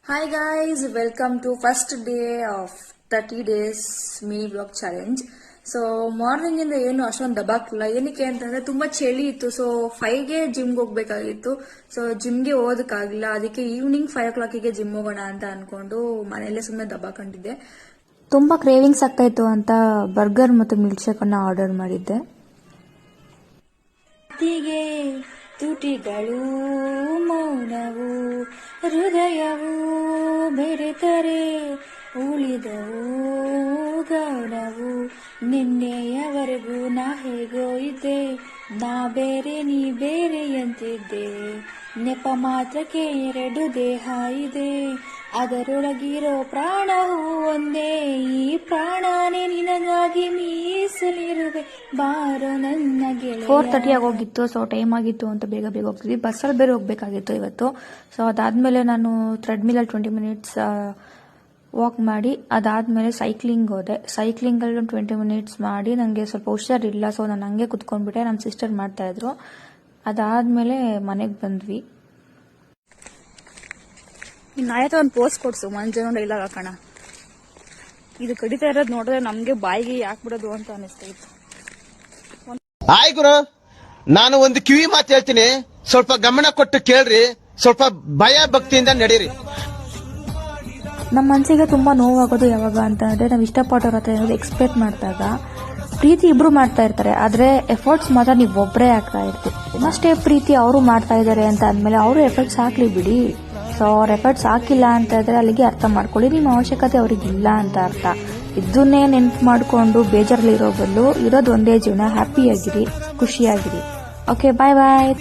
Hi guys, welcome to first day of 30 days mini vlog challenge. So morning ಇಂದ ಏನು ಅಷ್ಟೊಂದು ದಬಾಕ್ಲಿಲ್ಲ. ಏನಕ್ಕೆ ಅಂತಂದ್ರೆ ತುಂಬಾ ಚಳಿ ಇತ್ತು. ಸೊ 5ಗೆ ಜಿಮ್ಗೆ ಹೋಗ್ಬೇಕಾಗಿತ್ತು. ಸೊ ಜಿಮ್ಗೆ ಹೋಗೋದಕ್ಕಾಗಿಲ್ಲ. ಅದಕ್ಕೆ ಈವ್ನಿಂಗ್ 5 o'clockಗೆ ಜಿಮ್ ಹೋಗೋಣ ಅಂತ ಅನ್ಕೊಂಡು ಮನೆಯಲ್ಲೇ ಸುಮ್ಮನೆ ದಬಾಕೊಂಡಿದ್ದೆ. ತುಂಬಾ ಕ್ರೇವಿಂಗ್ಸ್ ಆಗ್ತಾ ಇತ್ತು ಅಂತ ಬರ್ಗರ್ ಮತ್ತು ಮಿಲ್ಕ್ ಶೇಕ್ ಅನ್ನ ಆರ್ಡರ್ ಮಾಡಿದ್ದೆ. ತುಟಿಗಳು ಮೌನವು ಹೃದಯವು ಬೆರೆತರೆ ಉಳಿದವು ಗೌರವು. ನಿನ್ನೆಯವರೆಗೂ ನಾ ಹೇಗೋ ಇದ್ದೆ, ನಾ ಬೇರೆ ನೀ ಬೇರೆಯಂತಿದ್ದೆ. ನೆಪ ಮಾತ್ರಕ್ಕೆ 2 ದೇಹ ಇದೆ, ಅದರೊಳಗಿರೋ ಪ್ರಾಣವು ಒಂದೇ. ಈ ಪ್ರಾಣನೇ ನಿನಗಾಗಿ ಮೀಸಲಿರುವೆ, ಬಾರೋ ನನ್ನ ಗೆಳೆಯ. 4:30 ಆಗೋಗಿತ್ತು. ಸೊ ಟೈಮ್ ಆಗಿತ್ತು ಅಂತ ಬೇಗ ಹೋಗ್ತಿದ್ವಿ. ಬಸ್ಸಲ್ಲಿ ಬೇರೆ ಹೋಗ್ಬೇಕಾಗಿತ್ತು ಇವತ್ತು. ಸೊ ಅದಾದ್ಮೇಲೆ ನಾನು ಥ್ರೆಡ್ಮಿಲಲ್ಲಿ 20 minutes ವಾಕ್ ಮಾಡಿ ಅದಾದ್ಮೇಲೆ ಸೈಕ್ಲಿಂಗ್ ಹೋದೆ. ಸೈಕ್ಲಿಂಗಲ್ಲಿ 20 minutes ಮಾಡಿ ನನಗೆ ಸ್ವಲ್ಪ ಹುಷಾರಿಲ್ಲ. ಸೊ ನಾನು ಹಂಗೆ ಕುತ್ಕೊಂಡ್ಬಿಟ್ಟೆ. ನಮ್ಮ ಸಿಸ್ಟರ್ ಮಾಡ್ತಾ ಇದ್ರು. ಅದಾದ್ಮೇಲೆ ಮನೆಗೆ ಬಂದ್ವಿ. ನಾಳೆ ಒಂದು ಪೋಸ್ಟ್ ಕೊಡ್ಸು ಮಂಜನ ಡೈಲಾಗ್ ಹಾಕೋಣ. ಇದು ಕಡಿತಾ ಇರೋದು ನೋಡಿದ್ರೆ ನಮ್ಗೆ ಬಾಯಿಗೆ ಯಾಕೆ ಬಿಡೋದು ಅಂತ ಅನಿಸ್ತಾ ಇತ್ತು. ಆಯ್ ಗುರು, ನಾನು ಒಂದು ಕಿವಿ ಮಾತು ಹೇಳ್ತೀನಿ, ಸ್ವಲ್ಪ ಗಮನ ಕೊಟ್ಟು ಕೇಳ್ರಿ, ಸ್ವಲ್ಪ ಭಯ ಭಕ್ತಿಯಿಂದ ನಡೀರಿ. ನಮ್ಮ ಮನಸ್ಸಿಗೆ ತುಂಬಾ ನೋವಾಗೋದು ಯಾವಾಗ ಅಂತ ಅಂದ್ರೆ ನಾವು ಇಷ್ಟಪಟ್ಟವ್ರ ಹತ್ರ ಏನಾದ್ರು ಎಕ್ಸ್ಪೆಕ್ಟ್ ಮಾಡಿದಾಗ ಪ್ರೀತಿ ಇಬ್ರು ಮಾಡ್ತಾ ಇರ್ತಾರೆ, ಆದ್ರೆ ಎಫರ್ಟ್ಸ್ ಮಾತ್ರ ನೀವು ಒಬ್ಬರೇ ಆಗ್ತಾ ಇರ್ತೀವಿ. ಅಷ್ಟೇ ಪ್ರೀತಿ ಅವರು ಮಾಡ್ತಾ ಇದಾರೆ ಅಂತ ಅಂದ್ಮೇಲೆ ಅವರು ಎಫರ್ಟ್ಸ್ ಹಾಕ್ಲಿ ಬಿಡಿ. ಸೊ ಅವ್ರ ಎಫರ್ಟ್ಸ್ ಹಾಕಿಲ್ಲ ಅಂತ ಇದ್ರೆ ಅಲ್ಲಿಗೆ ಅರ್ಥ ಮಾಡ್ಕೊಳ್ಳಿ, ನಿಮ್ಮ ಅವಶ್ಯಕತೆ ಅವ್ರಿಗಿಲ್ಲ ಅಂತ ಅರ್ಥ. ಇದನ್ನೇ ನೆನ್ಪು ಮಾಡ್ಕೊಂಡು ಬೇಜಾರಲ್ಲಿ ಇರೋ ಬದಲು ಇರೋದು ಒಂದೇ ಜೀವನ, ಹ್ಯಾಪಿಯಾಗಿರಿ, ಖುಷಿಯಾಗಿರಿ. ಓಕೆ, ಬಾಯ್ ಬಾಯ್.